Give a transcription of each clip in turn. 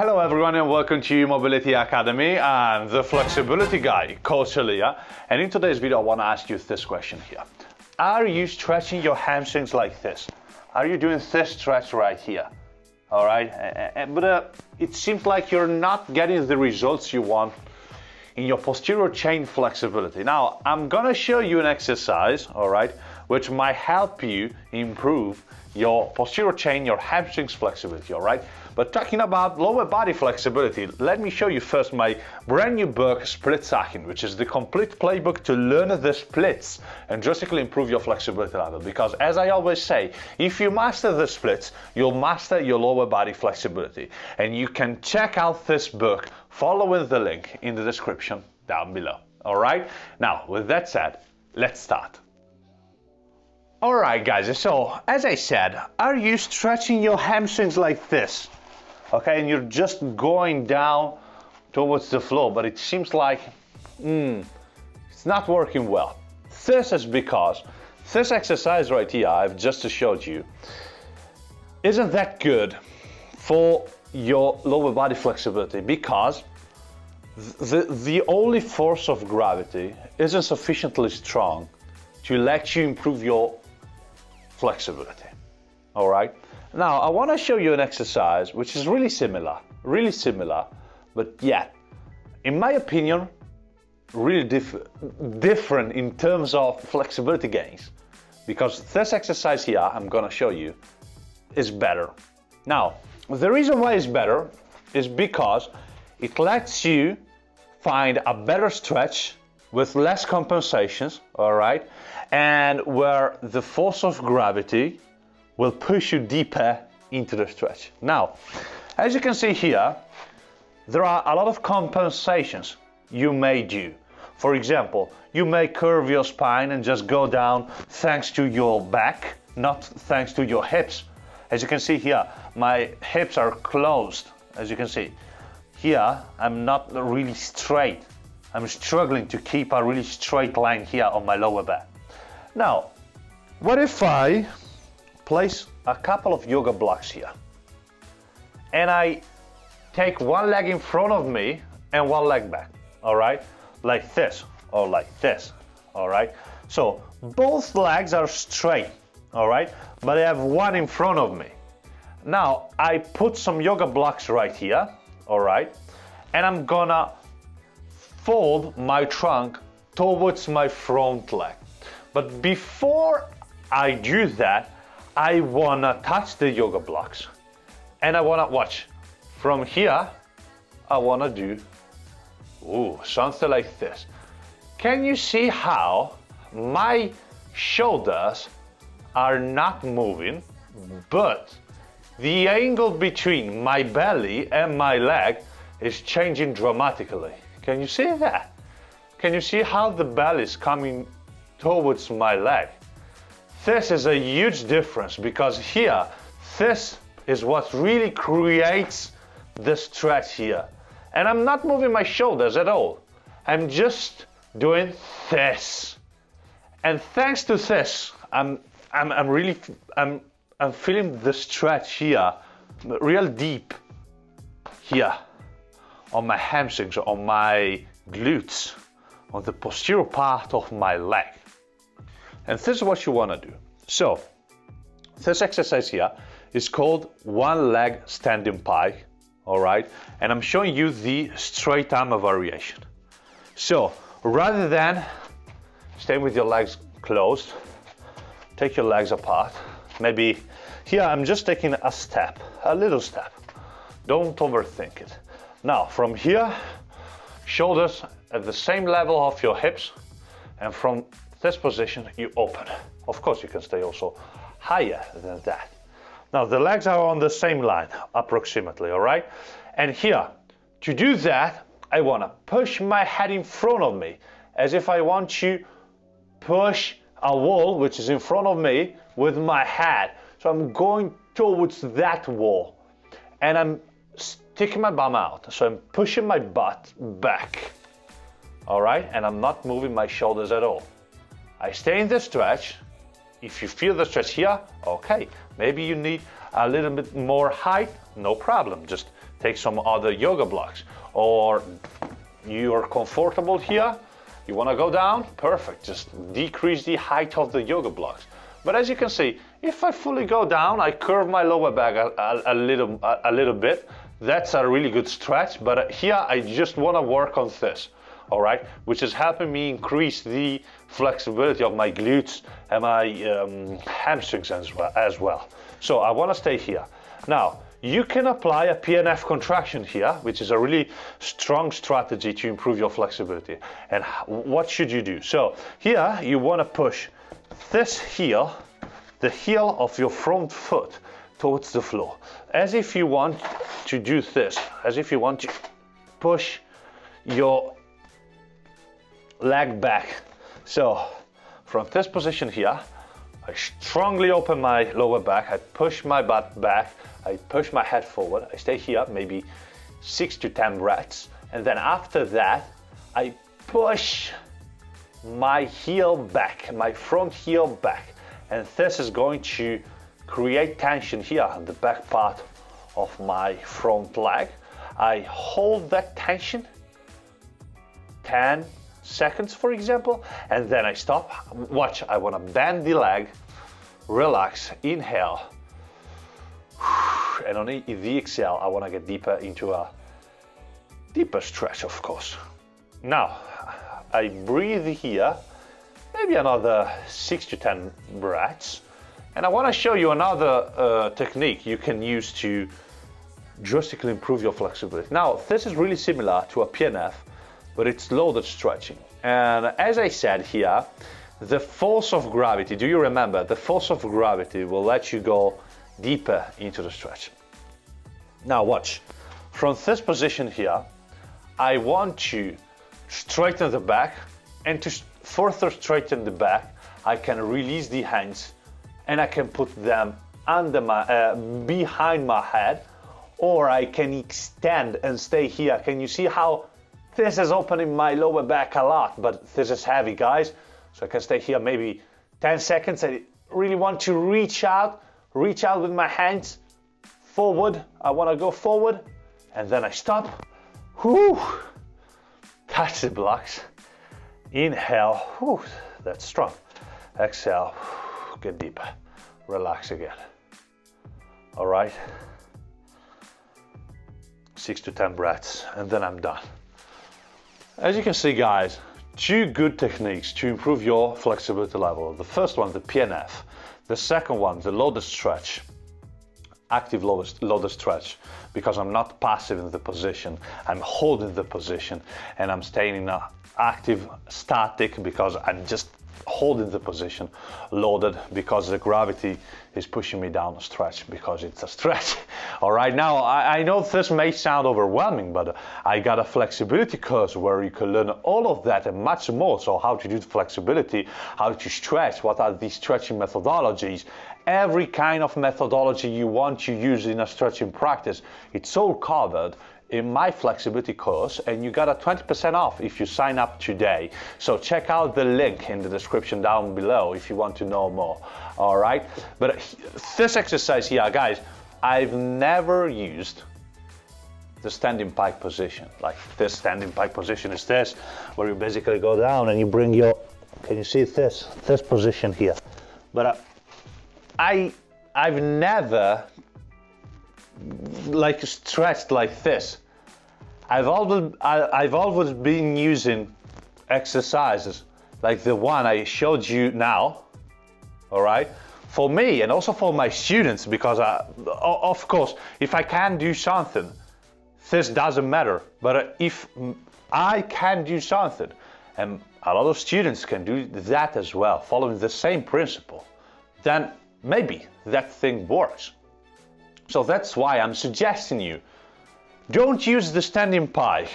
Hello everyone and welcome to Mobility Academy. I'm the flexibility guy, Coach Elia, and in today's video I want to ask you this question here. Are you stretching your hamstrings like this? Are you doing this stretch right here? Alright, but it seems like you're not getting the results you want in your posterior chain flexibility. Now, I'm gonna show you an exercise, alright, which might help you improve your posterior chain, your hamstrings flexibility, alright? But talking about lower body flexibility, let me show you first my brand new book, Split Sacking, which is the complete playbook to learn the splits and drastically improve your flexibility level. Because as I always say, if you master the splits, you'll master your lower body flexibility. And you can check out this book following the link in the description down below. Alright? Now, with that said, let's start. Alright guys, so as I said, are you stretching your hamstrings like this? Okay, and you're just going down towards the floor, but it seems like it's not working well. This is because this exercise right here I've just showed you isn't that good for your lower body flexibility, because the only force of gravity isn't sufficiently strong to let you improve your flexibility. All right. Now I want to show you an exercise which is really similar, but yet, in my opinion, really different in terms of flexibility gains, because this exercise here I'm going to show you is better. Now, the reason why it's better is because it lets you find a better stretch with less compensations, all right, and where the force of gravity will push you deeper into the stretch. Now, as you can see here, there are a lot of compensations you may do. For example, you may curve your spine and just go down thanks to your back, not thanks to your hips. As you can see here, my hips are closed. As you can see here, I'm not really straight. I'm struggling to keep a really straight line here on my lower back. Now, what if I place a couple of yoga blocks here and I take one leg in front of me and one leg back, all right? Like this or like this, all right? So both legs are straight, all right? But I have one in front of me. Now I put some yoga blocks right here, all right? And I'm gonna fold my trunk towards my front leg. But before I do that, I wanna touch the yoga blocks. And I wanna watch. From here, I wanna do something like this. Can you see how my shoulders are not moving, but the angle between my belly and my leg is changing dramatically? Can you see that? Can you see how the belly is coming towards my leg? This is a huge difference, because here, this is what really creates the stretch here. And I'm not moving my shoulders at all. I'm just doing this. And thanks to this, I'm feeling the stretch here, real deep here on my hamstrings, on my glutes, on the posterior part of my leg. And this is what you want to do. So, this exercise here is called one leg standing pike, all right? And I'm showing you the straight arm variation. So, rather than stay with your legs closed, take your legs apart. Maybe here I'm just taking a step, a little step. Don't overthink it. Now, from here, shoulders at the same level of your hips, and from this position you open. Of course, you can stay also higher than that. Now the legs are on the same line approximately, all right? And here, to do that, I want to push my head in front of me, as if I want to push a wall which is in front of me with my head. So I'm going towards that wall and I'm sticking my bum out. So I'm pushing my butt back, all right? And I'm not moving my shoulders at all. I stay in the stretch if you feel the stretch here, okay, maybe you need a little bit more height, no problem, just take some other yoga blocks. Or you're comfortable here, you want to go down, perfect, just decrease the height of the yoga blocks. But as you can see, if I fully go down, I curve my lower back a little bit. That's a really good stretch, but here I just want to work on this, all right, which is helping me increase the flexibility of my glutes and my hamstrings as well. So I want to stay here. Now, you can apply a PNF contraction here, which is a really strong strategy to improve your flexibility. And what should you do? So here you want to push this heel, the heel of your front foot, towards the floor, as if you want to do this, as if you want to push your leg back. So from this position here, I strongly open my lower back, I push my butt back, I push my head forward, I stay here maybe 6 to 10 breaths, and then after that I push my heel back, my front heel back, and this is going to create tension here on the back part of my front leg. I hold that tension 10 seconds, for example, and then I stop. Watch, I want to bend the leg, relax, inhale, and on the exhale, I want to get deeper into a deeper stretch, of course. Now, I breathe here, maybe another 6 to 10 breaths. And I want to show you another technique you can use to drastically improve your flexibility. Now, this is really similar to a PNF, but it's loaded stretching. And as I said here, the force of gravity, do you remember? The force of gravity will let you go deeper into the stretch. Now watch, from this position here, I want to straighten the back, and to further straighten the back, I can release the hands and I can put them under my, behind my head, or I can extend and stay here. Can you see how this is opening my lower back a lot, but this is heavy, guys. So I can stay here maybe 10 seconds. I really want to reach out with my hands forward. I want to go forward, and then I stop. Whew. Touch the blocks. Inhale. Whew. That's strong. Exhale. Get deeper. Relax again. All right. 6 to 10 breaths, and then I'm done. As you can see, guys, two good techniques to improve your flexibility level. The first one, the PNF. The second one, the loaded stretch. Active loaded stretch, because I'm not passive in the position, I'm holding the position, and I'm staying in an active static because I'm just holding the position. Loaded because the gravity is pushing me down a stretch because it's a stretch. All right, now I know this may sound overwhelming, but I got a flexibility course where you can learn all of that and much more. So how to do the flexibility, how to stretch, what are these stretching methodologies, every kind of methodology you want to use in a stretching practice, it's all covered in my flexibility course, and you got a 20% off if you sign up today. So check out the link in the description down below if you want to know more. All right, but this exercise here, guys, I've never used the standing pike position. Like this standing pike position is this, where you basically go down and you bring your, can you see this position here? But I've never like stretched like this. I've always been using exercises like the one I showed you now, all right, for me and also for my students, because of course, if I can do something, this doesn't matter. But if I can do something, and a lot of students can do that as well, following the same principle, then maybe that thing works. So that's why I'm suggesting you, don't use the standing pike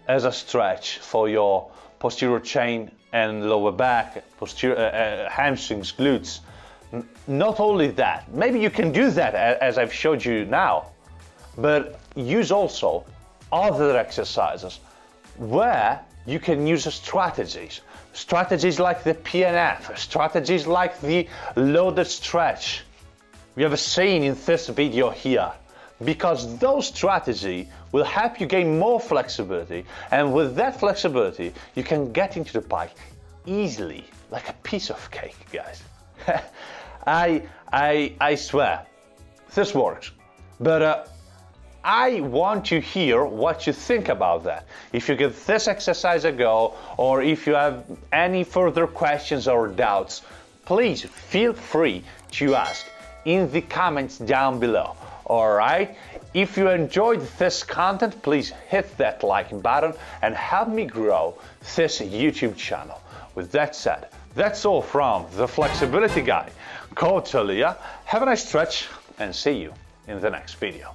as a stretch for your posterior chain and lower back, posterior hamstrings, glutes. Not only that, maybe you can do that as I've showed you now, but use also other exercises where you can use strategies. strategies like the PNF, strategies like the loaded stretch we have seen in this video here, because those strategies will help you gain more flexibility, and with that flexibility you can get into the pike easily, like a piece of cake, guys. I swear this works, but I want to hear what you think about that. If you give this exercise a go, or if you have any further questions or doubts, please feel free to ask in the comments down below. Alright? If you enjoyed this content, please hit that like button and help me grow this YouTube channel. With that said, that's all from the Flexibility Guy, Coach Elia. Have a nice stretch and see you in the next video.